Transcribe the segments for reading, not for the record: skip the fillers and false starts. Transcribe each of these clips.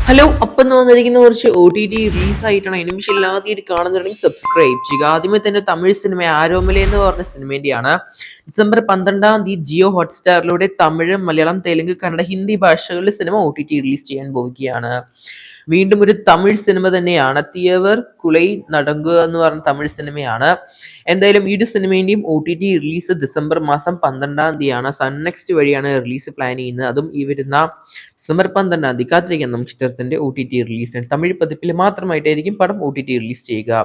Hello, അപ്പം എന്ന് വന്നിരിക്കുന്ന കുറച്ച് OTT റിലീസായിട്ടാണ്. അതിന് പക്ഷേ ആദ്യമായിട്ട് കാണുന്നുണ്ടെങ്കിൽ സബ്സ്ക്രൈബ് ചെയ്യുക. ആദ്യമേ തന്നെ തമിഴ് സിനിമ ആരോമല എന്ന് പറഞ്ഞ സിനിമേന്റെയാണ്. ഡിസംബർ 12 ജിയോ ഹോട്ട്സ്റ്റാറിലൂടെ തമിഴ്, മലയാളം, തെലുങ്ക്, കന്നഡ, ഹിന്ദി ഭാഷകളിൽ സിനിമ OTT റിലീസ് ചെയ്യാൻ പോവുകയാണ്. വീണ്ടും ഒരു തമിഴ് സിനിമ തന്നെയാണ്. തിയവർ കുലൈ നടങ്കുക എന്ന് പറഞ്ഞ തമിഴ് സിനിമയാണ്. എന്തായാലും ഈ ഒരു സിനിമേന്റെയും OTT റിലീസ് ഡിസംബർ മാസം 12 സൺ നെക്സ്റ്റ് വഴിയാണ് റിലീസ് പ്ലാൻ ചെയ്യുന്നത്. അതും ഈ വരുന്ന ഡിസംബർ 12 കാത്തിരിക്കാം നമുക്ക് ചിത്രത്തിന്റെ OTT റിലീസ്. തമിഴ് പതിപ്പിൽ മാത്രമായിട്ടായിരിക്കും പടം OTT റിലീസ് ചെയ്യുക.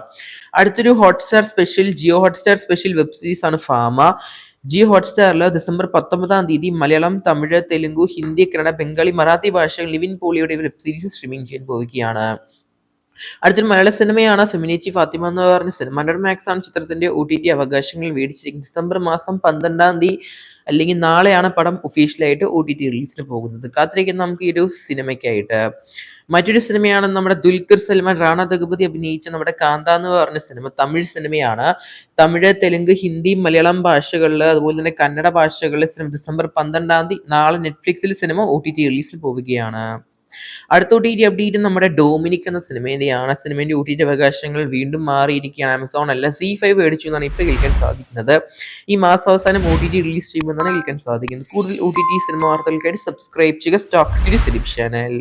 അടുത്തൊരു Hotstar special, Jio Hotstar special web series ആണ് ഫാമ. ജിയോ ഹോട്ട്സ്റ്റാറിൽ ഡിസംബർ 19 മലയാളം, തമിഴ്, തെലുങ്കു, ഹിന്ദി, കന്നഡ, ബംഗാളി, മറാത്തി ഭാഷകൾ നിവിൻ പോളിയുടെ വെബ് സീരീസ് സ്ട്രീമിംഗ് ചെയ്യാൻ പോവുകയാണ്. അടുത്തൊരു മലയാള സിനിമയാണ് ഫെമിനേച്ചി ഫാത്തിമ എന്ന് പറഞ്ഞ സിനിമ. മനോരമാക്സ് ആണ് ചിത്രത്തിന്റെ OTT അവകാശങ്ങൾ മേടിച്ചിരിക്കുന്നത്. ഡിസംബർ മാസം 12 അല്ലെങ്കിൽ നാളെയാണ് പടം ഒഫീഷ്യലായിട്ട് OTT റിലീസിന് പോകുന്നത്. കാത്തിരിക്കുന്ന നമുക്ക് ഈ ഒരു സിനിമയ്ക്കായിട്ട്. മറ്റൊരു സിനിമയാണ് നമ്മുടെ ദുൽഖർ സൽമാൻ, റാണ ദഗപതി അഭിനയിച്ച നമ്മുടെ കാന്ത എന്ന് പറഞ്ഞ സിനിമ. തമിഴ് സിനിമയാണ്. തമിഴ്, തെലുങ്ക്, ഹിന്ദി, മലയാളം ഭാഷകളിൽ അതുപോലെ തന്നെ കന്നഡ ഭാഷകളിൽ സിനിമ ഡിസംബർ 12 നാളെ നെറ്റ്ഫ്ലിക്സിൽ സിനിമ OTT റിലീസിന് പോവുകയാണ്. അടുത്ത OTT അപ്ഡേറ്റ് നമ്മുടെ ഡൊമിനിക് എന്ന സിനിമേന്റെയാണ്. സിനിമേന്റെ OTT അവകാശങ്ങൾ വീണ്ടും മാറിയിരിക്കുകയാണ്. ആമസോൺ അല്ല, C5 മേടിച്ചു എന്നാണ് ഇപ്പോൾ കേൾക്കാൻ സാധിക്കുന്നത്. ഈ മാസം അവസാനം OTT റിലീസ് ചെയ്യുമെന്നാണ് കേൾക്കാൻ സാധിക്കുന്നത്. കൂടുതൽ OTT സിനിമ വാർത്തകൾക്കായിട്ട് സബ്സ്ക്രൈബ് ചെയ്യുക സ്റ്റോക്സ് ചാനൽ.